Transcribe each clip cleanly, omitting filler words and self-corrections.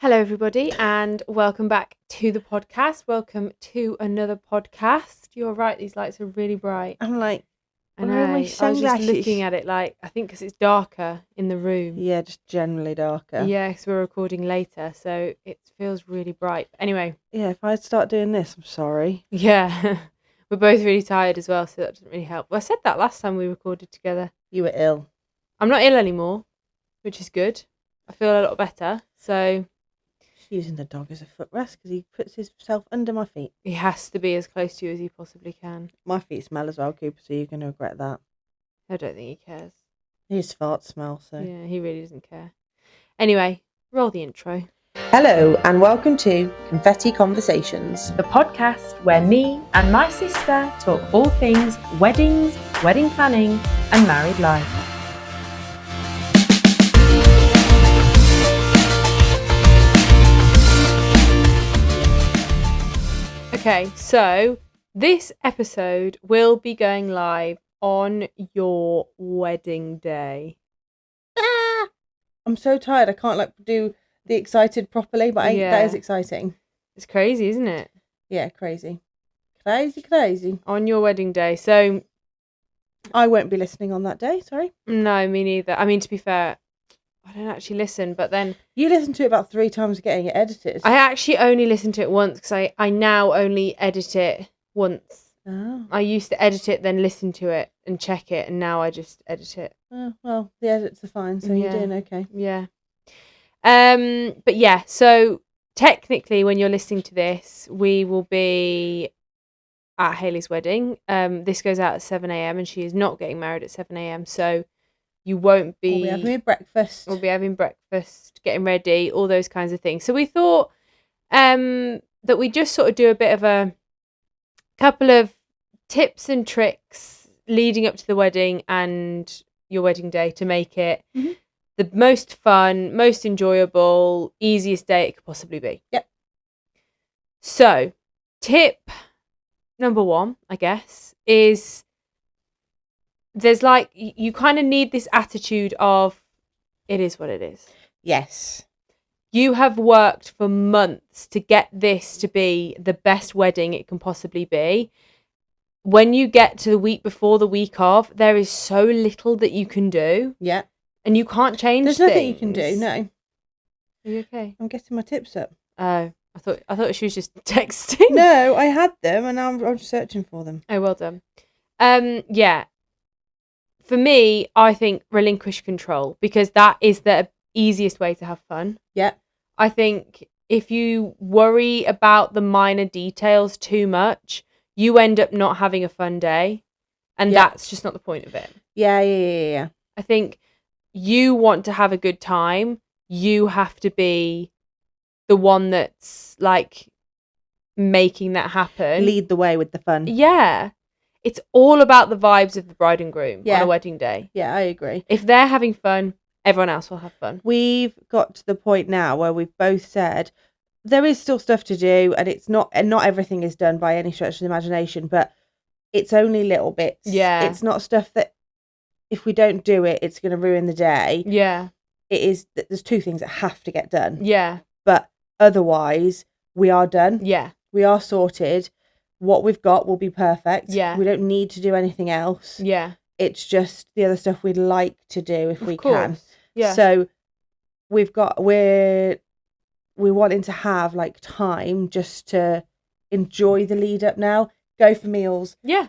Hello, everybody, and welcome back to the podcast. Welcome to another podcast. You're right; these lights are really bright. I'm like, I where are know. my I was just sunglasses? looking at it, like I think because it's darker in the room. Yeah, just generally darker. Yeah, because we're recording later, so it feels really bright. But anyway, Yeah, if I start doing this, I'm sorry. yeah, we're both really tired as well, so that doesn't really help. Well, I said that last time we recorded together. You were ill. I'm not ill anymore, which is good. I feel a lot better. So Just using the dog as a footrest because he puts himself under my feet. he has to be as close to you as he possibly can. My feet smell as well, Cooper, so you're going to regret that. I don't think he cares. His fart smell, so. Yeah, he really doesn't care. Anyway, roll the intro. Hello, and welcome to Confetti Conversations, The podcast where me and my sister talk all things weddings, wedding planning, and married life. Okay, so this episode will be going live on your wedding day. I'm so tired. I can't do the excited properly, but Yeah. that is exciting. It's crazy, isn't it? Yeah, crazy. Crazy. On your wedding day. So I won't be listening on that day, sorry. no, me neither. I mean, to be fair, I don't actually listen, but then You listened to it about 3 times getting it edited. I actually only listen to it once because I now only edit it once. Oh. I used to edit it, then listen to it and check it, and now I just edit it. Oh, well, the edits are fine, so you're doing okay. Yeah. But yeah, so technically when you're listening to this, we will be at Hayley's wedding. This goes out at 7 a.m. and she is not getting married at 7 a.m. So you won't be... We'll be having breakfast. We'll be having breakfast, getting ready, all those kinds of things. So we thought that we just sort of do a bit of a couple of tips and tricks leading up to the wedding and your wedding day to make it the most fun, most enjoyable, easiest day it could possibly be. Yep. So, tip number 1, I guess, is there's like, you kind of need this attitude of, it is what it is. Yes. You have worked for months to get this to be the best wedding it can possibly be. When you get to the week before, the week of, there is so little that you can do. Yeah. And you can't change There's nothing you can do, no. Are you okay? I'm getting my tips up. Oh, I thought she was just texting. No, I had them and I'm searching for them. Oh, well done. Yeah. For me, I think relinquish control, because that is the easiest way to have fun. Yeah. I think if you worry about the minor details too much, you end up not having a fun day. And that's just not the point of it. Yeah. I think you want to have a good time. You have to be the one that's like making that happen. Lead the way with the fun. Yeah. It's all about the vibes of the bride and groom on a wedding day. Yeah, I agree. If they're having fun, everyone else will have fun. We've got to the point now where we've both said there is still stuff to do, and not everything is done by any stretch of the imagination, but it's only little bits. Yeah. It's not stuff that if we don't do it, it's going to ruin the day. Yeah. It is. There's 2 things that have to get done. Yeah. But otherwise, we are done. Yeah. We are sorted. What we've got will be perfect. Yeah. We don't need to do anything else. Yeah. It's just the other stuff we'd like to do if we can. Yeah. So we're wanting to have like time just to enjoy the lead up now. Go for meals. Yeah.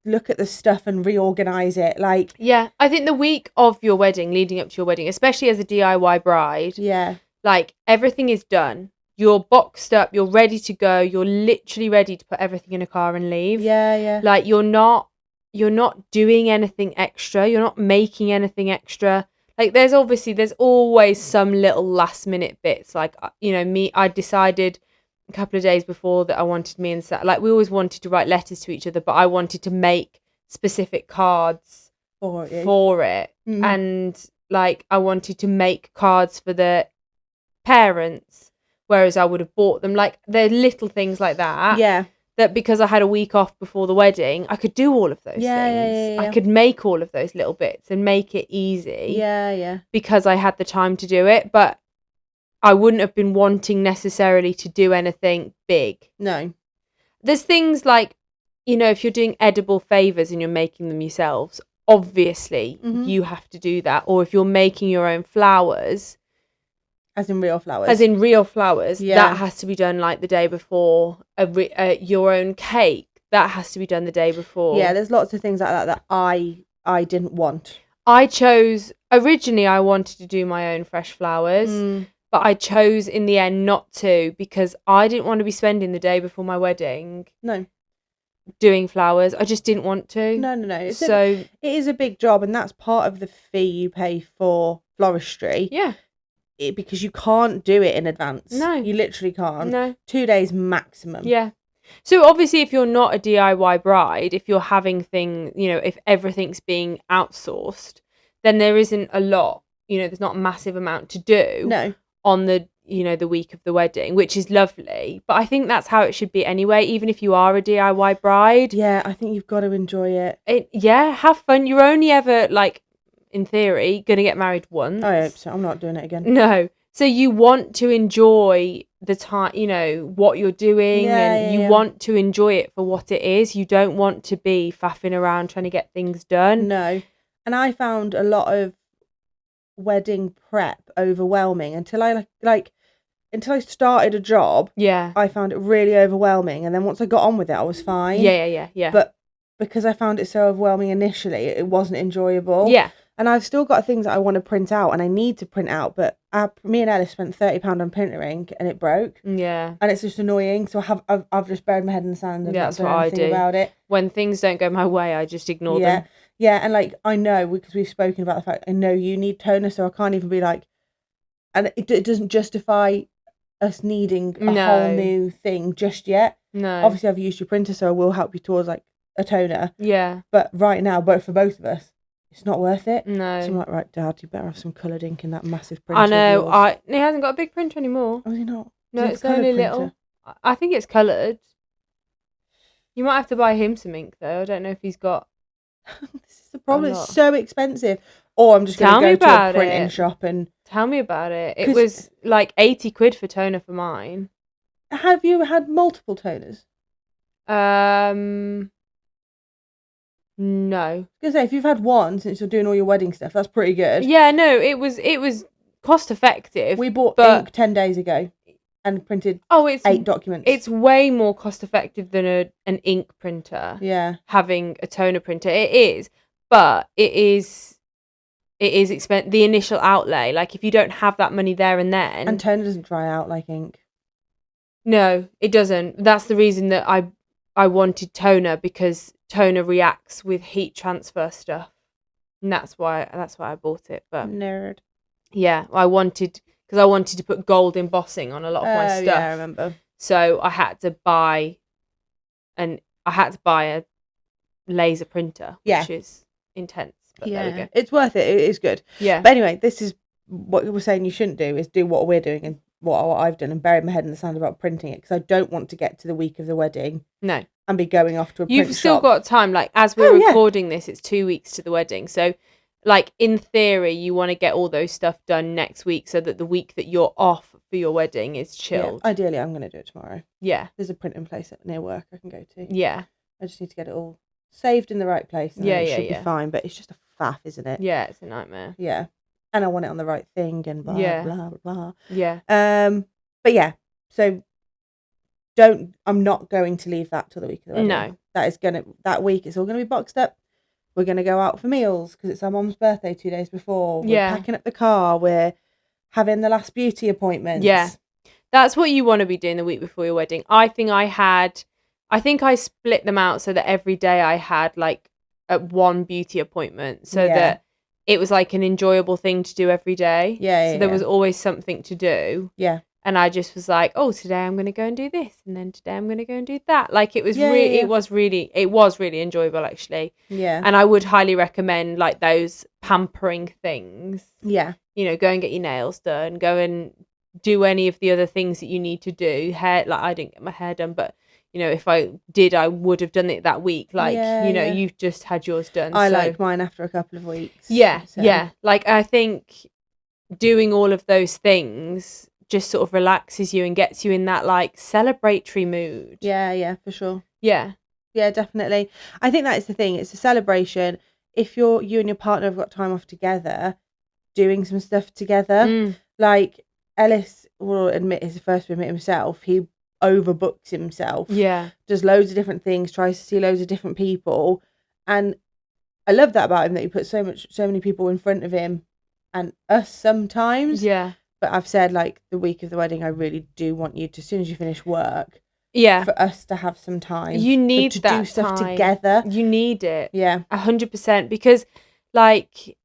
Look at the stuff and reorganize it. Like, yeah, I think the week of your wedding, leading up to your wedding, especially as a DIY bride, yeah, like everything is done. You're boxed up. You're ready to go. You're literally ready to put everything in a car and leave. Yeah. Like you're not doing anything extra. You're not making anything extra. Like there's always some little last minute bits. Like, I decided a couple of days before that I wanted me and Sam, like we always wanted to write letters to each other, but I wanted to make specific cards for it. And like I wanted to make cards for the parents, whereas I would have bought them. Like they're little things like that. Yeah. That because I had a week off before the wedding, I could do all of those things. Yeah. I could make all of those little bits and make it easy. Yeah. Because I had the time to do it. But I wouldn't have been wanting necessarily to do anything big. No. There's things like, you know, if you're doing edible favours and you're making them yourselves, obviously you have to do that. Or if you're making your own flowers, as in real flowers, that has to be done like the day before. Your own cake, that has to be done the day before. Yeah, there's lots of things like that I didn't want. Originally I wanted to do my own fresh flowers, but I chose in the end not to, because I didn't want to be spending the day before my wedding doing flowers. I just didn't want to. No. It is a big job, and that's part of the fee you pay for floristry. Yeah. Because you can't do it in advance. No. You literally can't. No. 2 days maximum. Yeah. So obviously if you're not a DIY bride, if you're having things, you know, if everything's being outsourced, then there isn't a lot, you know, there's not a massive amount to do. No. On the, you know, the week of the wedding, which is lovely. But I think that's how it should be anyway, even if you are a DIY bride. Yeah, I think you've got to enjoy it. Yeah, have fun. You're only ever, like, in theory, going to get married once. I hope so. I'm not doing it again. No. So you want to enjoy the time, you know, what you're doing, and you want to enjoy it for what it is. You don't want to be faffing around trying to get things done. No. And I found a lot of wedding prep overwhelming until I until I started a job. Yeah. I found it really overwhelming, and then once I got on with it, I was fine. Yeah. But because I found it so overwhelming initially, it wasn't enjoyable. Yeah. And I've still got things that I want to print out, and I need to print out, but me and Ellis spent £30 on printer ink, and it broke. Yeah. And it's just annoying. So I've just buried my head in the sand and not done anything about it. When things don't go my way, I just ignore them. Yeah, and like I know, because we've spoken about the fact I know you need toner, so I can't even be like, and it doesn't justify us needing a whole new thing just yet. No. Obviously, I've used your printer, so I will help you towards like a toner. Yeah. But right now, for both of us, it's not worth it. No. So I'm like, right, Dad, you better have some coloured ink in that massive printer. I know. He hasn't got a big printer anymore. Oh, is he not? No, it's only little. I think it's coloured. You might have to buy him some ink though. I don't know if he's got. This is the problem. It's so expensive. Or I'm just going to go to a printing shop and. Tell me about it. It was like 80 quid for toner for mine. Have you had multiple toners? No. I was gonna say, if you've had one since you're doing all your wedding stuff, that's pretty good. Yeah, no, it was cost effective. We bought ink 10 days ago and printed 8 documents. It's way more cost effective than an ink printer. Yeah. Having a toner printer. It is. But it is expensive. The initial outlay, like if you don't have that money there and then. And toner doesn't dry out like ink. No, it doesn't. That's the reason that I wanted toner, because toner reacts with heat transfer stuff, and that's why I bought it. But nerd. Yeah, I wanted to put gold embossing on a lot of my stuff. Yeah, I remember. So I had to buy a laser printer, which is intense. But there we go. It's worth it. It is good. Yeah. But anyway, this is what we're saying you shouldn't do, is do what we're doing and what I've done and buried my head in the sand about printing it, because I don't want to get to the week of the wedding. No. And be going off to a print shop. You've still got time. Like, as we're recording this, it's 2 weeks to the wedding. So, like, in theory, you want to get all those stuff done next week so that the week that you're off for your wedding is chilled. Yeah, ideally, I'm going to do it tomorrow. Yeah. There's a printing place near work I can go to. Yeah. I just need to get it all saved in the right place. And it should be fine, but it's just a faff, isn't it? Yeah, it's a nightmare. Yeah. And I want it on the right thing and blah, blah, blah. Yeah. But yeah, so I'm not going to leave that till the week of the wedding. No. That week it's all going to be boxed up. We're going to go out for meals because it's our mom's birthday 2 days before. We're packing up the car. We're having the last beauty appointments. Yeah. That's what you want to be doing the week before your wedding. I think I split them out so that every day I had like one beauty appointment so that it was like an enjoyable thing to do every day. Yeah. So there was always something to do. Yeah. And I just was like, oh, today I'm going to go and do this, and then today I'm going to go and do that. Like it was it was really enjoyable actually. Yeah. And I would highly recommend like those pampering things. Yeah. You know, go and get your nails done, go and do any of the other things that you need to do. Hair, like I didn't get my hair done, but you know, if I did, I would have done it that week. Like, you've just had yours done. I like mine after a couple of weeks. Yeah, yeah. Like I think doing all of those things just sort of relaxes you and gets you in that like celebratory mood. Yeah, for sure. Yeah. Yeah, definitely. I think that is the thing. It's a celebration. If you and your partner have got time off together, doing some stuff together. Like Ellis will admit, he's the first to admit himself, he overbooks himself. Yeah. Does loads of different things, tries to see loads of different people. And I love that about him, that he puts so many people in front of him and us sometimes. Yeah. But I've said, like, the week of the wedding, I really do want you to, as soon as you finish work, yeah, for us to have some time. You need to that do stuff time. together. You need it. Yeah. 100%. Because, like,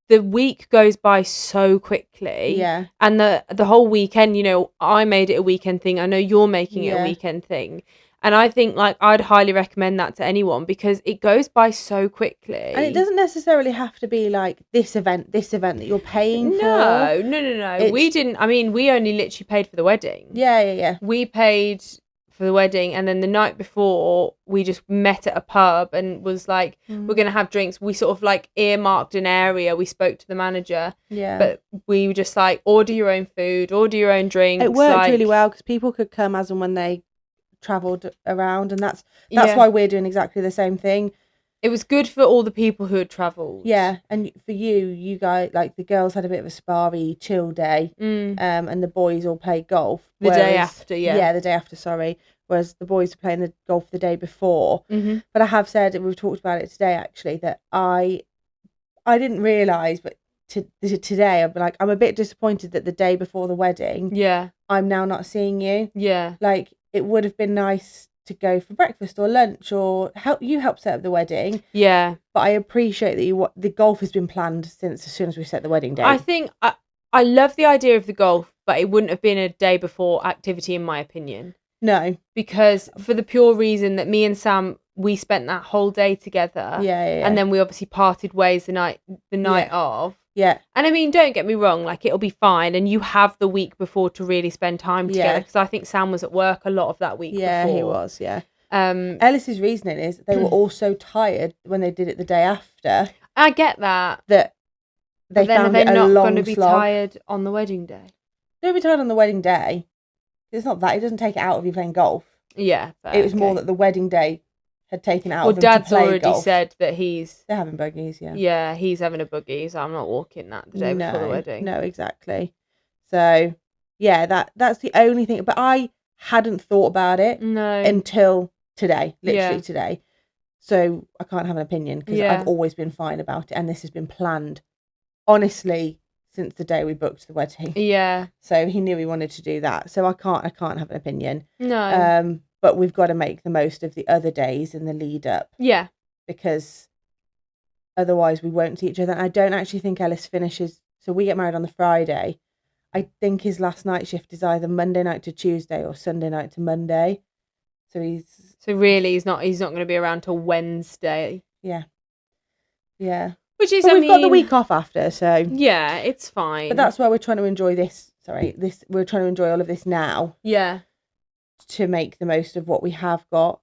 the week goes by so quickly. Yeah. And the whole weekend, you know, I made it a weekend thing. I know you're making it a weekend thing. And I think, like, I'd highly recommend that to anyone because it goes by so quickly. And it doesn't necessarily have to be like this event that you're paying for. No. We didn't. I mean, we only literally paid for the wedding. Yeah. We paid for the wedding, and then the night before, we just met at a pub and was like, we're going to have drinks. We sort of like earmarked an area. We spoke to the manager. Yeah. But we were just like, order your own food, order your own drinks. It worked really well because people could come as and when they travelled around, and that's why we're doing exactly the same thing. It was good for all the people who had travelled. Yeah, and for you guys, like the girls had a bit of a sparry chill day, and the boys all played golf the day after. The day after. Sorry, whereas the boys were playing the golf the day before. But I have said, and we've talked about it today actually, that I didn't realise, but today I'm a bit disappointed that the day before the wedding, I'm now not seeing you. Yeah, like. It would have been nice to go for breakfast or lunch or help set up the wedding. Yeah. But I appreciate that the golf has been planned since as soon as we set the wedding date. I think I love the idea of the golf, but it wouldn't have been a day before activity in my opinion. No. Because for the pure reason that me and Sam, we spent that whole day together. Yeah. And then we obviously parted ways the night of. Yeah. And I mean, don't get me wrong, like it'll be fine. And you have the week before to really spend time together. Because I think Sam was at work a lot of that week before. Yeah, he was, yeah. Ellis's reasoning is they were all so tired when they did it the day after. I get that. That they found it a long slog. Are they not going to be tired on the wedding day? They'll be tired on the wedding day. It's not that. It doesn't take it out of you playing golf. Yeah. It was more that the wedding day had taken out of them Dad's to play already golf. said that they're having buggies, yeah. Yeah, he's having a buggy, so I'm not walking that the day before the wedding. No, exactly. So, yeah, that's the only thing. But I hadn't thought about it until today, literally today. So I can't have an opinion because I've always been fine about it, and this has been planned, honestly, since the day we booked the wedding. Yeah. So he knew he wanted to do that. So I can't have an opinion. No. But we've got to make the most of the other days in the lead up. Yeah. Because otherwise we won't see each other. And I don't actually think Ellis finishes. So we get married on the Friday. I think his last night shift is either Monday night to Tuesday or Sunday night to Monday. So really he's not going to be around till Wednesday. Yeah. Which is, we've got the week off after, so yeah, it's fine. But that's why we're trying to enjoy this. We're trying to enjoy all of this now. Yeah. To make the most of what we have got.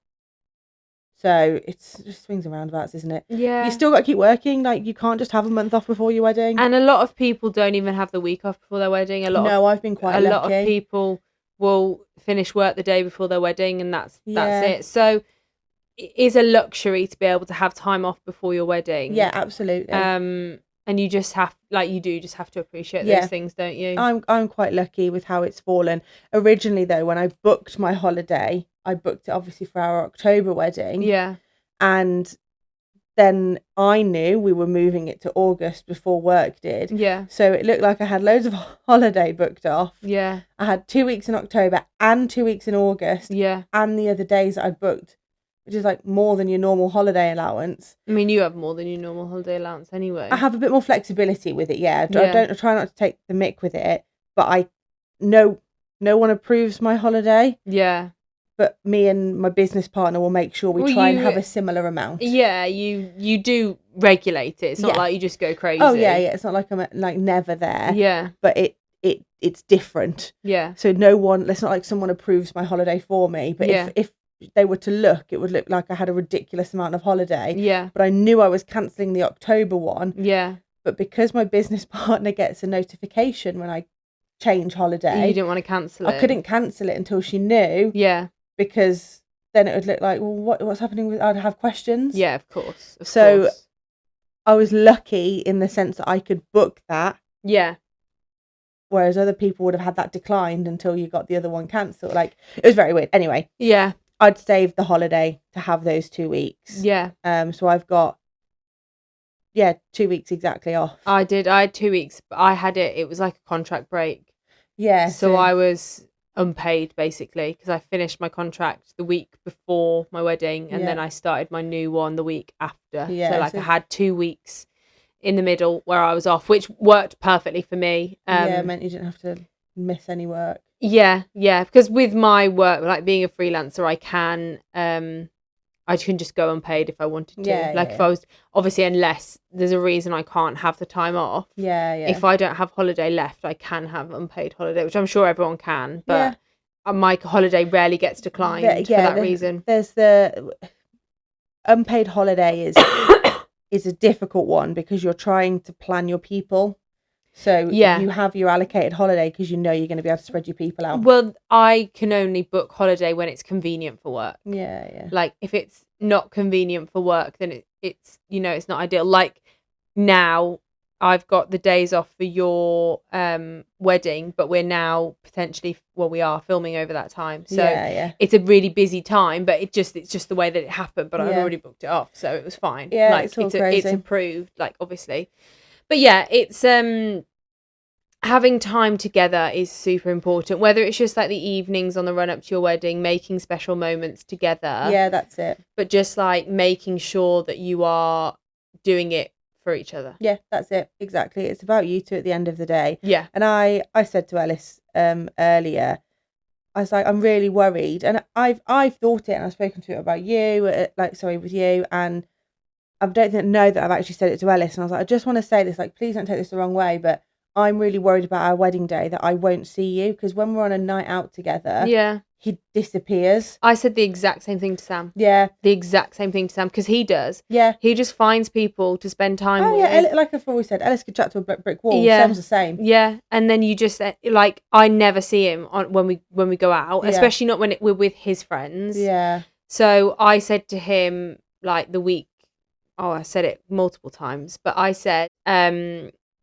So it's just swings and roundabouts, isn't it? Yeah. You still got to keep working. Like, you can't just have a month off before your wedding. And a lot of people don't even have the week off before their wedding. I've been quite lucky. A lot of people will finish work the day before their wedding, and that's it. So it is a luxury to be able to have time off before your wedding. Yeah, absolutely. And you just have, just have to appreciate those things, don't you? I'm quite lucky with how it's fallen. Originally, though, when I booked my holiday, I booked it obviously for our October wedding. Yeah. And then I knew we were moving it to August before work did. Yeah. So it looked like I had loads of holiday booked off. Yeah. I had 2 weeks in October and 2 weeks in August. Yeah. And the other days that I'd booked, which is like more than your normal holiday allowance. I mean, you have more than your normal holiday allowance anyway. I have a bit more flexibility with it, I try not to take the mick with it, but no one approves my holiday. Yeah. But me and my business partner will make sure we try and have a similar amount. Yeah, you do regulate it. It's not like you just go crazy. Oh yeah. It's not like I'm never there. Yeah. But it's different. Yeah. So it's not like someone approves my holiday for me. But if they were to look, it would look like I had a ridiculous amount of holiday. Yeah. But I knew I was cancelling the October one. Yeah. But because my business partner gets a notification when I change holiday. You didn't want to cancel it. I couldn't cancel it until she knew. Yeah. Because then it would look like, well, what's happening? I'd have questions. Yeah, of course. So I was lucky in the sense that I could book that. Yeah. Whereas other people would have had that declined until you got the other one cancelled. Like, it was very weird. Anyway. Yeah. I'd saved the holiday to have those 2 weeks. Yeah. So I've got, 2 weeks exactly off. I had 2 weeks, but I had it was like a contract break. Yeah. So I was unpaid basically because I finished my contract the week before my wedding and then I started my new one the week after. Yeah. So I had 2 weeks in the middle where I was off, which worked perfectly for me. It meant you didn't have to miss any work. Yeah, because with my work, like being a freelancer, I can just go unpaid if I wanted to. If I was, obviously, unless there's a reason I can't have the time off. Yeah. If I don't have holiday left, I can have unpaid holiday, which I'm sure everyone can. But my holiday rarely gets declined for that reason. There's the unpaid holiday is a difficult one because you're trying to plan your people. So you have your allocated holiday because you know you're going to be able to spread your people out. Well, I can only book holiday when it's convenient for work. Yeah. Like if it's not convenient for work, then it's it's not ideal. Like now I've got the days off for your wedding, but we're now potentially we are filming over that time. So it's a really busy time, but it's just the way that it happened. But I've already booked it off, so it was fine. Yeah, like it's approved, like obviously. But yeah, it's having time together is super important, whether it's just like the evenings on the run up to your wedding, making special moments together. Yeah, that's it. But just like making sure that you are doing it for each other. Yeah, that's it. Exactly. It's about you two at the end of the day. Yeah. And I said to Ellis earlier, I was like, I'm really worried. And I've thought it and I've spoken to it about you, with you. And I don't know that I've actually said it to Ellis. And I was like, I just want to say this, like, please don't take this the wrong way, but I'm really worried about our wedding day that I won't see you because when we're on a night out together, he disappears. I said the exact same thing to Sam. Yeah. The exact same thing to Sam because he does. Yeah. He just finds people to spend time with. Yeah, like I've always said, Ellis could chat to a brick wall. Yeah. Sam's the same. Yeah, and then you just like I never see him when we go out, especially not when we're with his friends. Yeah. So I said to him like the week. Oh, I said it multiple times, but I said,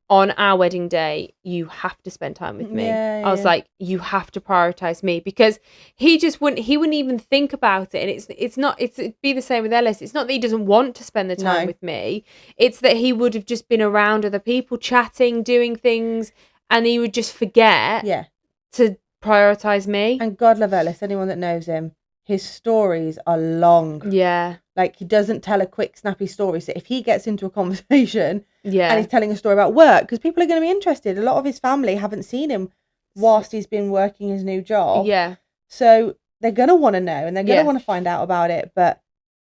on our wedding day, you have to spend time with me. I was like, you have to prioritize me because he wouldn't even think about it. And it'd be the same with Ellis. It's not that he doesn't want to spend the time with me. It's that he would have just been around other people chatting, doing things, and he would just forget to prioritize me. And God love Ellis, anyone that knows him, his stories are long. Yeah. Like, he doesn't tell a quick, snappy story. So if he gets into a conversation and he's telling a story about work, because people are going to be interested. A lot of his family haven't seen him whilst he's been working his new job. Yeah. So they're going to want to know and they're going to want to find out about it. But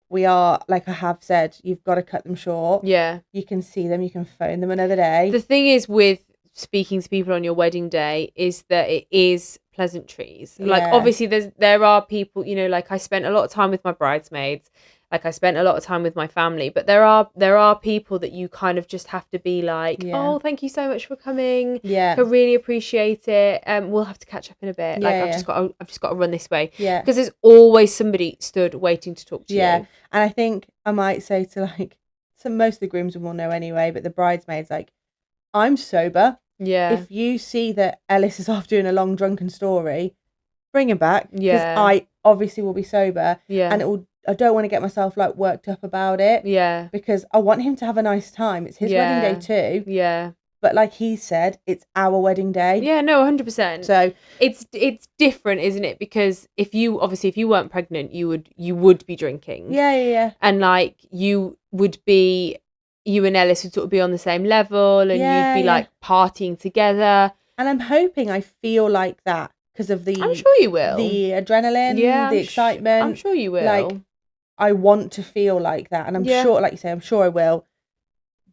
we are, like I have said, you've got to cut them short. Yeah. You can see them. You can phone them another day. The thing is with speaking to people on your wedding day is that it is pleasantries. Like, obviously there are people, like I spent a lot of time with my bridesmaids. Like I spent a lot of time with my family, but there are people that you kind of just have to be like, oh, thank you so much for coming. Yeah, I really appreciate it. We'll have to catch up in a bit. I've just got to run this way. Yeah, because there's always somebody stood waiting to talk to you. Yeah, and I think I might say to most of the grooms will know anyway, but the bridesmaids, like, I'm sober. Yeah. If you see that Ellis is off doing a long drunken story, bring him back. Yeah. Because I obviously will be sober. Yeah. And I don't want to get myself like worked up about it. Yeah. Because I want him to have a nice time. It's his wedding day too. Yeah. But like he said, it's our wedding day. Yeah, no, 100%. So it's different, isn't it? Because if you weren't pregnant, you would be drinking. Yeah. And like you and Ellis would sort of be on the same level and you'd be like partying together. And I'm hoping I feel like that because of I'm sure you will. The adrenaline, the excitement. I'm sure you will. Like, I want to feel like that. And I'm sure, like you say, I'm sure I will.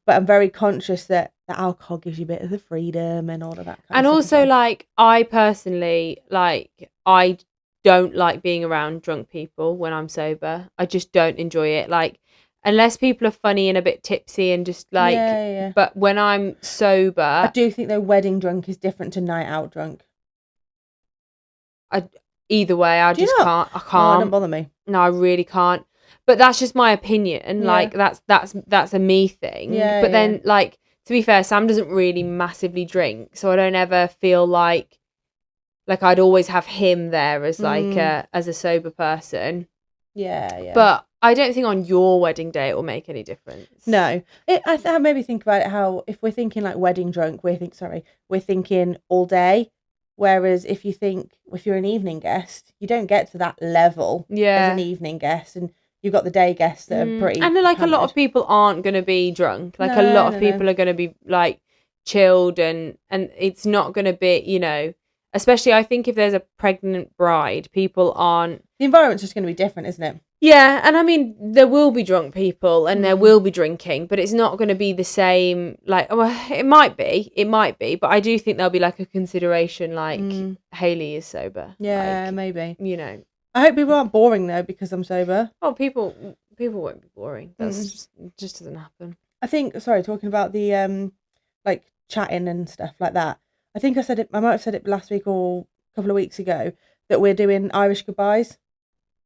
But I'm very conscious that the alcohol gives you a bit of the freedom and all of that kind of stuff. And also, like, I personally, like, I don't like being around drunk people when I'm sober. I just don't enjoy it. Like, unless people are funny and a bit tipsy and just like, but when I'm sober, I do think though wedding drunk is different to night out drunk. Either way, I just can't. I can't. Oh, it don't bother me. No, I really can't. But that's just my opinion. Like that's a me thing. But then, like, to be fair, Sam doesn't really massively drink, so I don't ever feel like I'd always have him there as like as a sober person. Yeah. But I don't think on your wedding day it will make any difference. No, I maybe think about it how if we're thinking like wedding drunk, we're thinking all day. Whereas if you're an evening guest, you don't get to that level as an evening guest, and you've got the day guests that are pretty. And like hammered. A lot of people aren't going to be drunk. Like a lot of people are going to be like chilled, and it's not going to be, you know. Especially, I think if there's a pregnant bride, people aren't. The environment's just going to be different, isn't it? Yeah, and I mean, there will be drunk people and there will be drinking, but it's not going to be the same. Like, well, it might be, but I do think there'll be like a consideration, like Hayley is sober. Yeah, like, maybe. You know, I hope people aren't boring though because I'm sober. Oh, people won't be boring. That's just doesn't happen. I think. Sorry, talking about the like chatting and stuff like that. I think I said it. I might have said it last week or a couple of weeks ago that we're doing Irish goodbyes.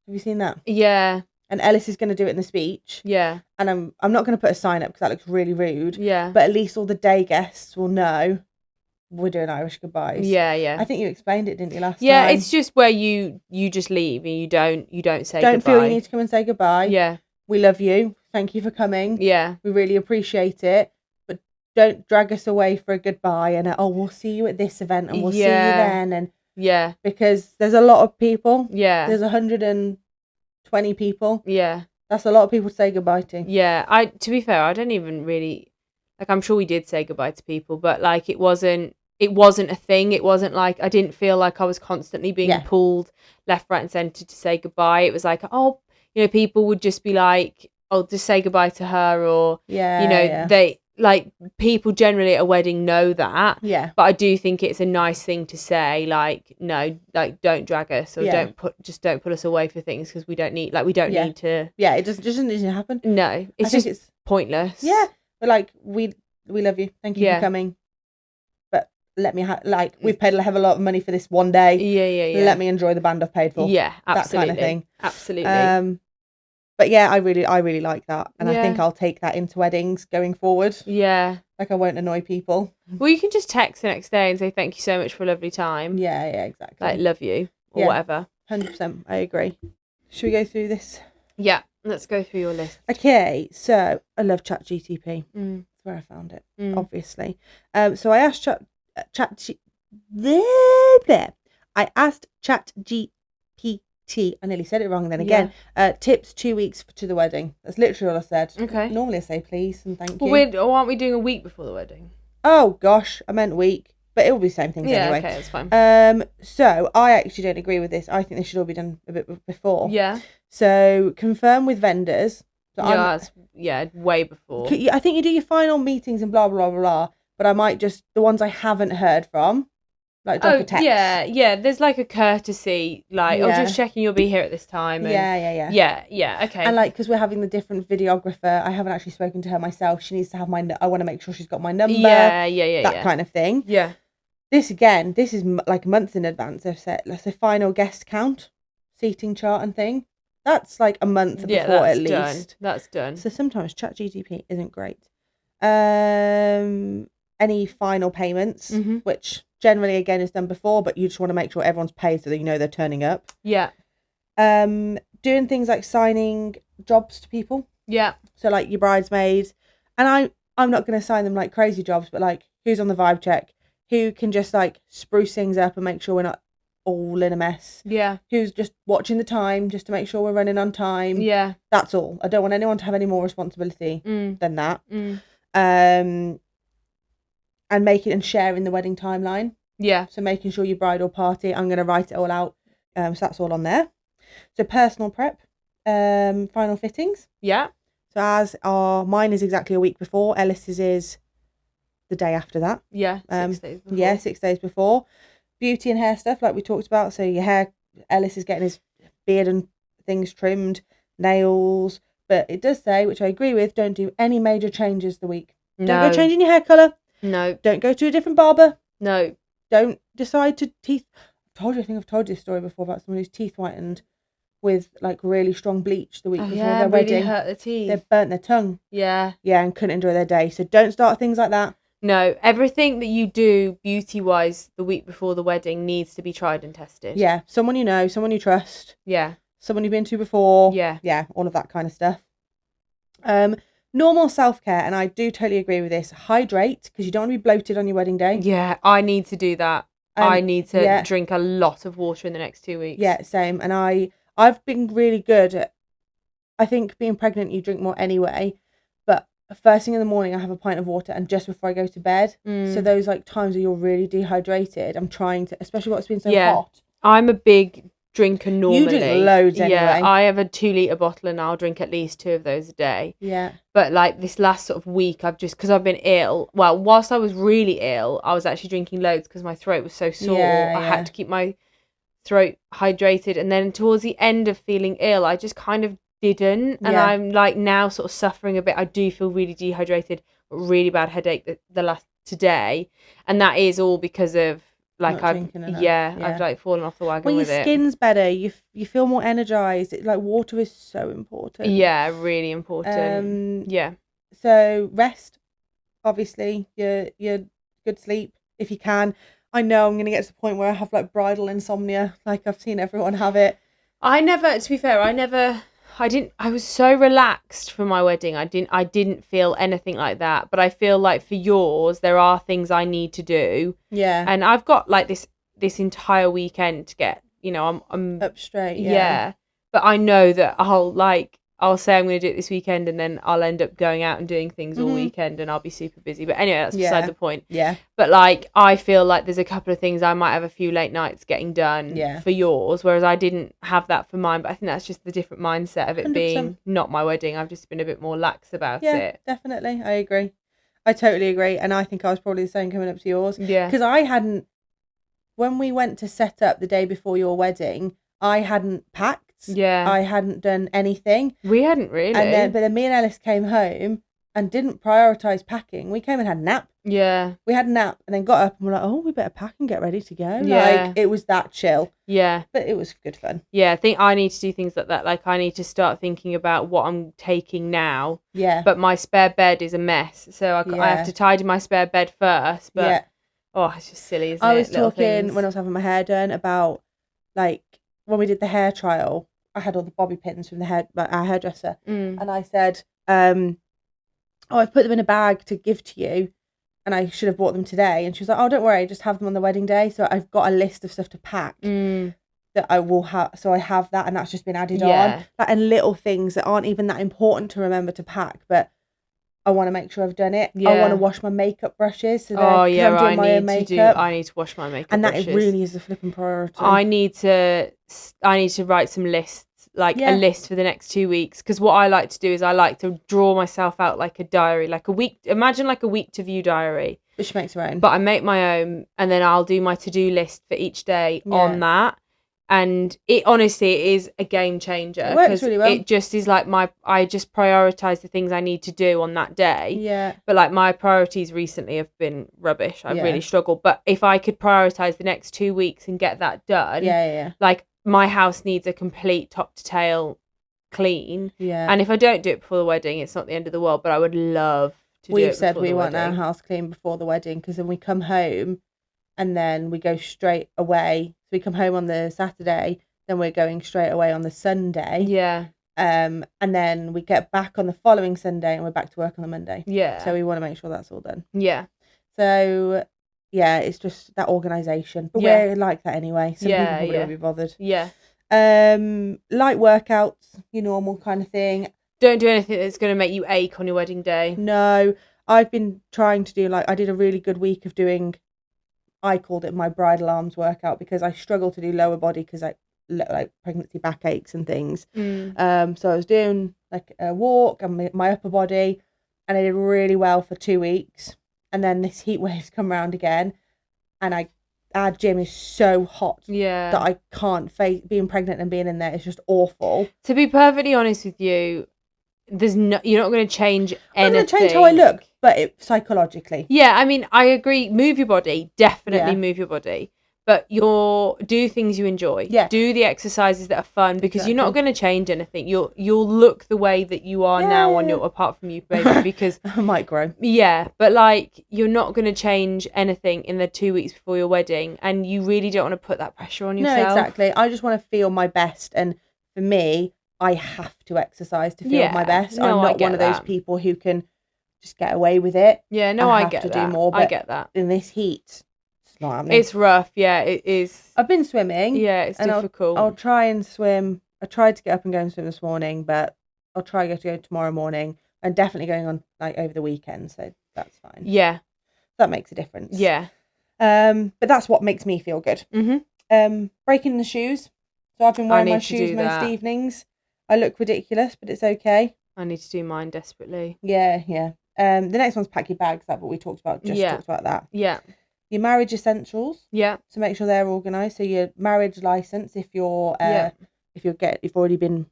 Have you seen that? Yeah. And Ellis is going to do it in the speech. Yeah. And I'm not going to put a sign up because that looks really rude. Yeah. But at least all the day guests will know we're doing Irish goodbyes. Yeah. I think you explained it, didn't you, last time? Yeah, it's just where you just leave and you don't say goodbye. Don't feel you need to come and say goodbye. Yeah. We love you. Thank you for coming. Yeah. We really appreciate it. But don't drag us away for a goodbye and we'll see you at this event and we'll see you then and because there's a lot of people. Yeah. There's 120 people. Yeah. That's a lot of people to say goodbye to. Yeah. To be fair, I don't even really like I'm sure we did say goodbye to people, but like it wasn't a thing. It wasn't like I didn't feel like I was constantly being pulled left, right and centre to say goodbye. It was like, oh, you know, people would just be like, oh, just say goodbye to her or they like people generally at a wedding know that. Yeah. But I do think it's a nice thing to say, like, no, like don't drag us or don't put us away for things because we don't need need to. Yeah, it doesn't need to happen. No, it's pointless. Yeah. But like we love you. Thank you for coming. But let me we've paid a hell of a lot of money for this one day. Yeah. Let me enjoy the band I've paid for. Yeah, absolutely. That kind of thing. Absolutely. But yeah, I really like that. And I think I'll take that into weddings going forward. Yeah. Like I won't annoy people. Well, you can just text the next day and say thank you so much for a lovely time. Yeah, exactly. Like love you or whatever. 100%. I agree. Should we go through this? Yeah, let's go through your list. Okay, so I love ChatGTP. That's where I found it, obviously. So I asked ChatGPT. I nearly said it wrong then again. Tips 2 weeks to the wedding. That's literally all I said. Okay. Normally I say please and thank you. Well, aren't we doing a week before the wedding? Oh gosh, I meant week. But it will be the same things anyway. Yeah, okay, that's fine. So I actually don't agree with this. I think this should all be done a bit before. Yeah. So confirm with vendors. So way before. I think you do your final meetings and blah blah blah. But I might just the ones I haven't heard from, like drop a text. Yeah. There's like a courtesy, like just checking you'll be here at this time. And Yeah. Okay. And like because we're having the different videographer, I haven't actually spoken to her myself. She needs to have I want to make sure she's got my number. Yeah. That kind of thing. Yeah. This is like months in advance. They've set, let's say, final guest count, seating chart and thing. That's like a month before at least. That's done. So sometimes ChatGPT isn't great. Any final payments, which generally again is done before, but you just want to make sure everyone's paid so that you know they're turning up. Yeah. Doing things like signing jobs to people. Yeah. So like your bridesmaids, and I'm not going to sign them like crazy jobs, but like who's on the vibe check. Who can just like spruce things up and make sure we're not all in a mess. Yeah. Who's just watching the time just to make sure we're running on time. Yeah. That's all. I don't want anyone to have any more responsibility than that. And making and sharing the wedding timeline. Yeah. So making sure your bridal party, I'm going to write it all out. So that's all on there. So personal prep, final fittings. Yeah. So mine is exactly a week before. Ellis's is the day after that. Yeah, 6 days before. Yeah, 6 days before. Beauty and hair stuff like we talked about. So your hair, Ellis is getting his beard and things trimmed, nails, But it does say, which I agree with, don't do any major changes the week. No. Don't go changing your hair colour. No. Don't go to a different barber. No. Don't decide to teeth. I think I've told you this story before about someone whose teeth whitened with like really strong bleach the week before their wedding. Really hurt the teeth. They burnt their tongue. Yeah. Yeah, and couldn't enjoy their day. So don't start things like that. No, everything that you do beauty-wise the week before the wedding needs to be tried and tested. Yeah, someone you know, someone you trust. Yeah. Someone you've been to before. Yeah. Yeah, all of that kind of stuff. Normal self-care, and I do totally agree with this. Hydrate, because you don't want to be bloated on your wedding day. Yeah, I need to do that. I need to drink a lot of water in the next 2 weeks. Yeah, same. And I've been really good at, I think being pregnant, you drink more anyway. But first thing in the morning, I have a pint of water, and just before I go to bed. So those like times where you're really dehydrated, I'm trying to, especially when it's been so hot. I'm a big drinker normally. You drink loads anyway. Yeah, I have a 2-litre bottle and I'll drink at least 2 of those a day. Yeah. But like this last sort of week, I've just, because I've been ill, well, whilst I was really ill, I was actually drinking loads because my throat was so sore. I had to keep my throat hydrated. And then towards the end of feeling ill, I just kind of didn't. And I'm like now sort of suffering a bit. I do feel really dehydrated, really bad headache today. And that is all because of like I've like fallen off the wagon with it. When your skin's better, you feel more energized. Like water is so important. Yeah, really important. So rest, obviously, your good sleep if you can. I know I'm gonna get to the point where I have like bridal insomnia. Like I've seen everyone have it. To be fair, I was so relaxed for my wedding. I didn't feel anything like that. But I feel like for yours, there are things I need to do. Yeah. And I've got like this entire weekend to get, I'm up straight. Yeah. But I know that I'll say I'm going to do it this weekend and then I'll end up going out and doing things all weekend and I'll be super busy. But anyway, that's beside the point. Yeah. But like, I feel like there's a couple of things I might have a few late nights getting done for yours, whereas I didn't have that for mine. But I think that's just the different mindset of it 100%. Being not my wedding. I've just been a bit more lax about it. Yeah, definitely. I agree. I totally agree. And I think I was probably the same coming up to yours. Yeah. Because when we went to set up the day before your wedding, I hadn't packed. Yeah. I hadn't done anything. We hadn't really. But then me and Ellis came home and didn't prioritise packing. We came and had a nap. Yeah. We had a nap and then got up and we're like, oh, we better pack and get ready to go. Yeah. Like, it was that chill. Yeah. But it was good fun. Yeah, I think I need to do things like that. Like, I need to start thinking about what I'm taking now. Yeah. But my spare bed is a mess. So I have to tidy my spare bed first. But, it's just silly, isn't it? I was talking when I was having my hair done about, like, when we did the hair trial, I had all the bobby pins from our hairdresser. And I said, I've put them in a bag to give to you and I should have bought them today. And she was like, oh, don't worry, just have them on the wedding day. So I've got a list of stuff to pack that I will have. So I have that and that's just been added on. And little things that aren't even that important to remember to pack, but I want to make sure I've done it. Yeah. I want to wash my makeup brushes. So I'm doing my own makeup. I need to wash my makeup and brushes. And that really is the flipping priority. I need to write some lists, a list for the next 2 weeks. Because what I like to do is I like to draw myself out like a diary, like a week. Imagine like a week to view diary. But she makes her own. But I make my own, and then I'll do my to-do list for each day on that. And it honestly is a game changer. It works really well. It just is like I just prioritize the things I need to do on that day. Yeah. But like my priorities recently have been rubbish. I've really struggled. But if I could prioritize the next 2 weeks and get that done, like my house needs a complete top to tail clean. Yeah. And if I don't do it before the wedding, it's not the end of the world. But I would love to do it before the wedding. We've said we want our house clean before the wedding because then we come home and then we go straight away. So we come home on the Saturday, then we're going straight away on the Sunday. Yeah. And then we get back on the following Sunday and we're back to work on the Monday. Yeah. So we want to make sure that's all done. Yeah. So yeah, it's just that organisation. But we're like that anyway. Some people probably won't be bothered. Yeah. Light workouts, your normal kind of thing. Don't do anything that's going to make you ache on your wedding day. No. I've been trying to do I did a really good week of doing, I called it my bridal arms workout because I struggle to do lower body because I like pregnancy backaches and things. So I was doing like a walk and my upper body and I did really well for 2 weeks. And then this heat wave's come around again and our gym is so hot that I can't face being pregnant and being in there. It's just awful. To be perfectly honest with you, you're not going to change anything. I'm going to change how I look, but psychologically. Yeah, I mean, I agree. Move your body, definitely move your body. But do things you enjoy. Yeah. Do the exercises that are fun, because you're not going to change anything. You'll look the way that you are now apart from you, baby, because I might grow. Yeah, but like, you're not going to change anything in the 2 weeks before your wedding, and you really don't want to put that pressure on yourself. No, exactly. I just want to feel my best, and for me, I have to exercise to feel my best. No, I'm not one of those people who can just get away with it. Yeah, no, I get that. Do more, but I get that. In this heat, it's not happening. It's rough. Yeah, it is. I've been swimming. Yeah, it's difficult. I'll try and swim. I tried to get up and go and swim this morning, but I'll try to go tomorrow morning. I'm definitely going on like over the weekend, so that's fine. Yeah, that makes a difference. Yeah. But that's what makes me feel good. Breaking the shoes. So I've been wearing my shoes most evenings. I look ridiculous, but it's okay. I need to do mine desperately. Yeah. The next one's pack your bags. That's what we talked about. Talked about that. Yeah. Your marriage essentials. Yeah. So make sure they're organised. So your marriage license, if you're you've already been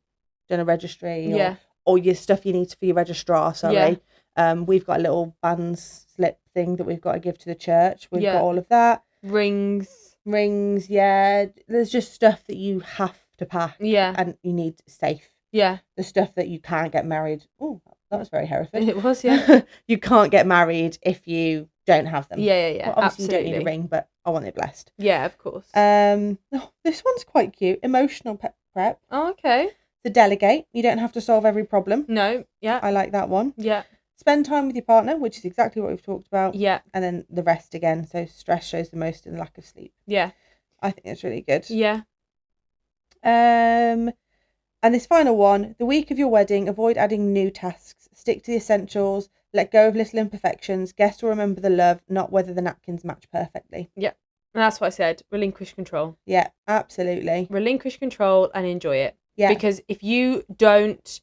done a registry. Or your stuff you need for your registrar. Sorry. Yeah. We've got a little bands slip thing that we've got to give to the church. We've got all of that. Rings. Yeah. There's just stuff that you have to pack. Yeah. And you need safe. Yeah. The stuff that you can't get married. Oh, that was very Hereford. It was, yeah. You can't get married if you don't have them. Yeah. Well, obviously absolutely. You don't need a ring, but I want it blessed. Yeah, of course. This one's quite cute. Emotional prep. Oh, okay. To delegate. You don't have to solve every problem. No. Yeah. I like that one. Yeah. Spend time with your partner, which is exactly what we've talked about. Yeah. And then the rest again. So stress shows the most in the lack of sleep. Yeah. I think that's really good. Yeah. And this final one, the week of your wedding, avoid adding new tasks. Stick to the essentials. Let go of little imperfections. Guests will remember the love, not whether the napkins match perfectly. Yeah. And that's what I said. Relinquish control. Yeah, absolutely. Relinquish control and enjoy it. Yeah. Because if you don't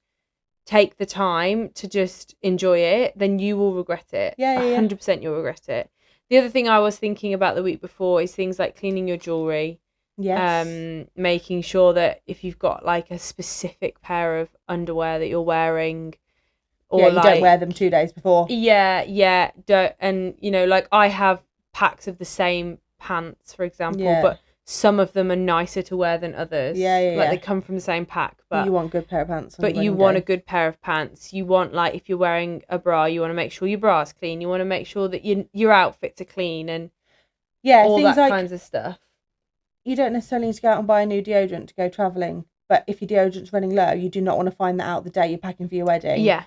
take the time to just enjoy it, then you will regret it. Yeah. 100% you'll regret it. The other thing I was thinking about the week before is things like cleaning your jewellery. Yes. Making sure that if you've got like a specific pair of underwear that you're wearing, or you don't wear them 2 days before. Yeah. Don't, and like I have packs of the same pants, for example, but some of them are nicer to wear than others. Yeah. Like they come from the same pack, but you want a good pair of pants. But you want a good pair of pants. You want, like, if you're wearing a bra, you want to make sure your bra's clean. You want to make sure that your outfits are clean and all that kinds of stuff. You don't necessarily need to go out and buy a new deodorant to go travelling, but if your deodorant's running low, you do not want to find that out the day you're packing for your wedding. Yeah.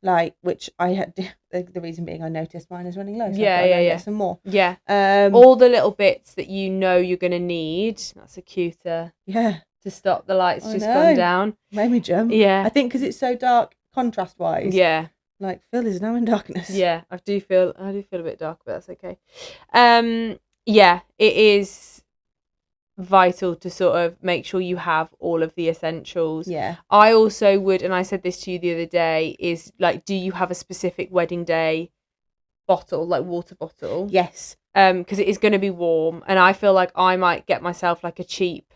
Like, which I had, the reason being I noticed mine is running low, so yeah. get some more. Yeah. All the little bits that you're going to need. That's a cuter. Yeah. To stop the lights gone down. Made me jump. Yeah. I think because it's so dark, contrast-wise. Yeah. Like, Phil is now in darkness. Yeah, I do feel a bit dark, but that's okay. Yeah, it is vital to sort of make sure you have all of the essentials. Yeah. I also would, and I said this to you the other day, is like, do you have a specific wedding day bottle, like water bottle? Yes. Because it is going to be warm, and I feel like I might get myself like a cheap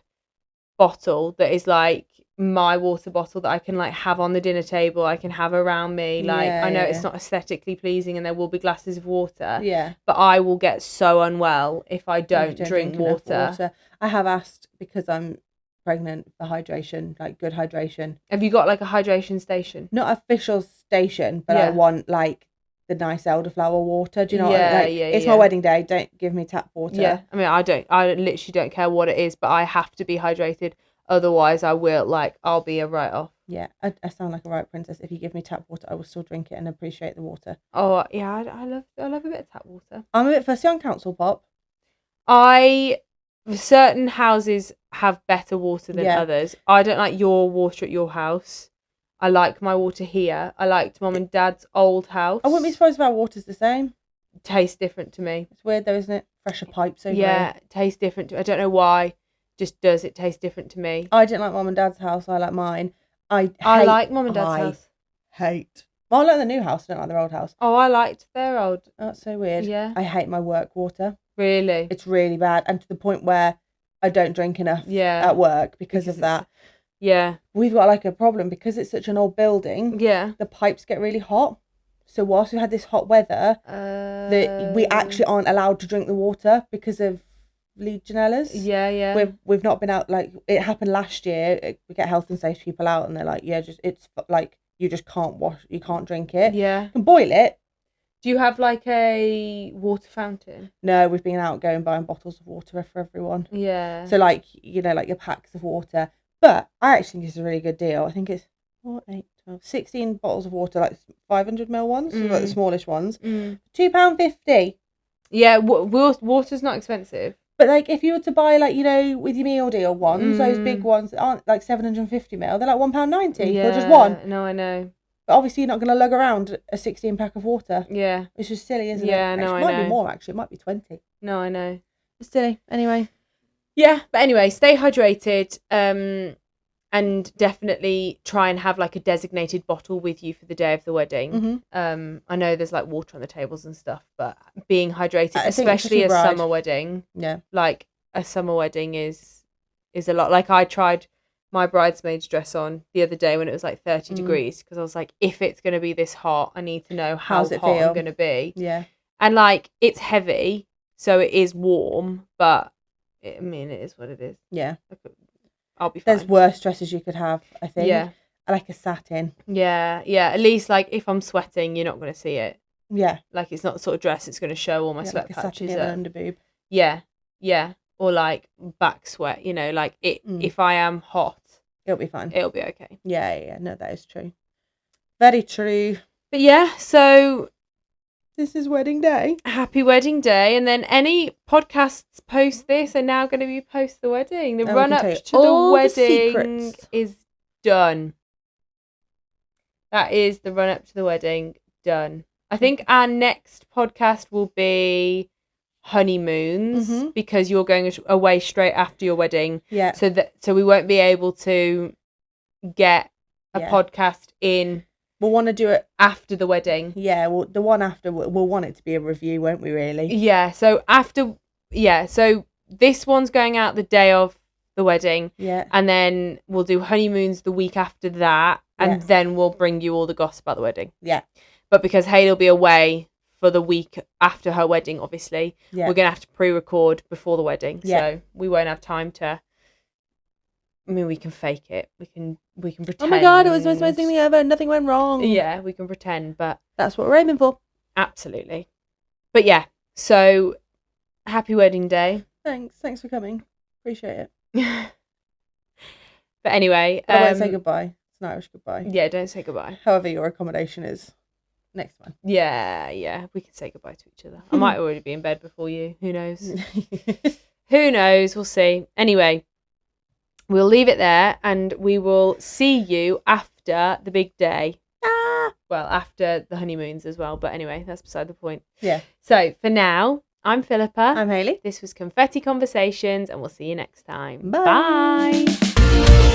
bottle that is like my water bottle that I can like have on the dinner table, I can have around me, like I know it's not aesthetically pleasing and there will be glasses of water, but I will get so unwell if I don't drink water. I have asked, because I'm pregnant, for hydration, like good hydration. Have you got like a hydration station? Not official station, but I want like the nice elderflower water. Do you know what I mean? It's my wedding day, don't give me tap water. I mean, I literally don't care what it is, but I have to be hydrated, otherwise I'll be a write-off. Yeah, I sound like a right princess. If you give me tap water, I will still drink it and appreciate the water. Oh yeah, I love a bit of tap water. I'm a bit fussy on council pop. Certain houses have better water than others. I don't like your water at your house. I like my water here. I liked Mum and Dad's old house. I wouldn't be surprised if our water's the same. Tastes different to me. It's weird though, isn't it? Fresher pipes over here. Tastes different to me. I don't know why. Just does it taste different to me. I didn't like Mum and Dad's house. I like mine. I like Mum and Dad's house. Well, I like the new house. I don't like their old house. Oh, I liked their old. Oh, that's so weird. Yeah. I hate my work water. Really? It's really bad, and to the point where I don't drink enough at work because of that. Yeah. We've got like a problem because it's such an old building. Yeah. The pipes get really hot. So whilst we had this hot weather, that we actually aren't allowed to drink the water because of Legionellas. Yeah. We've not been out, like, it happened last year. We get health and safety people out and they're like, yeah, it's like, you just can't you can't drink it. Yeah. You can boil it. Do you have like a water fountain? No, we've been out going buying bottles of water for everyone. Yeah. So like, like your packs of water. But I actually think it's a really good deal. I think it's 4, 8, 12, 16 bottles of water, like 500ml ones, so like the smallish ones. £2.50. Yeah, water's not expensive. But like, if you were to buy like, with your meal deal ones, those big ones that aren't like 750ml, they're like £1.90 for just one. No, I know. But obviously, you're not going to lug around a 16 pack of water. Yeah, which is silly, isn't it? Yeah, no, I know. It might be more actually. It might be 20. No, I know. It's silly. Anyway. Yeah, but anyway, stay hydrated. And definitely try and have like a designated bottle with you for the day of the wedding. I know there's like water on the tables and stuff, but being hydrated, especially a summer wedding. Yeah. Like a summer wedding is a lot. Like I tried my bridesmaid's dress on the other day when it was like 30 degrees because I was like, if it's going to be this hot, I need to know how hot I'm going to be. Yeah. And like it's heavy, so it is warm, but it is what it is. Yeah. I'll be fine. There's worse dresses you could have, I think. Yeah. Like a satin. Yeah. At least like if I'm sweating, you're not going to see it. Yeah. Like it's not the sort of dress that's going to show all my sweat like patches. A satin underboob. Yeah. Or like back sweat, like it. If I am hot, it'll be fine. It'll be okay. Yeah. No, that is true. Very true. But yeah, so this is wedding day. Happy wedding day. And then any podcasts post this are now going to be post the wedding. The run up to the wedding is done. That is the run up to the wedding done. I think our next podcast will be honeymoons because you're going away straight after your wedding. Yeah. So we won't be able to get a podcast in. We'll want to do it after the wedding. Yeah, well, the one after, we'll want it to be a review, won't we, really? Yeah, so so this one's going out the day of the wedding. Yeah. And then we'll do honeymoons the week after that. And then we'll bring you all the gossip about the wedding. Yeah. But because Hayley will be away for the week after her wedding, obviously, we're going to have to pre-record before the wedding. Yeah. So we won't have time to... we can fake it. We can pretend. Oh my God, it was the most amazing thing ever. Nothing went wrong. Yeah, we can pretend, but... That's what we're aiming for. Absolutely. But yeah, so happy wedding day. Thanks for coming. Appreciate it. But anyway... I won't say goodbye. It's an Irish goodbye. Yeah, don't say goodbye. However your accommodation is next time. Yeah. We can say goodbye to each other. I might already be in bed before you. Who knows? Who knows? We'll see. Anyway... We'll leave it there and we will see you after the big day. Well, after the honeymoons as well. But anyway, that's beside the point. Yeah. So for now, I'm Philippa. I'm Hayley. This was Confetti Conversations and we'll see you next time. Bye. Bye.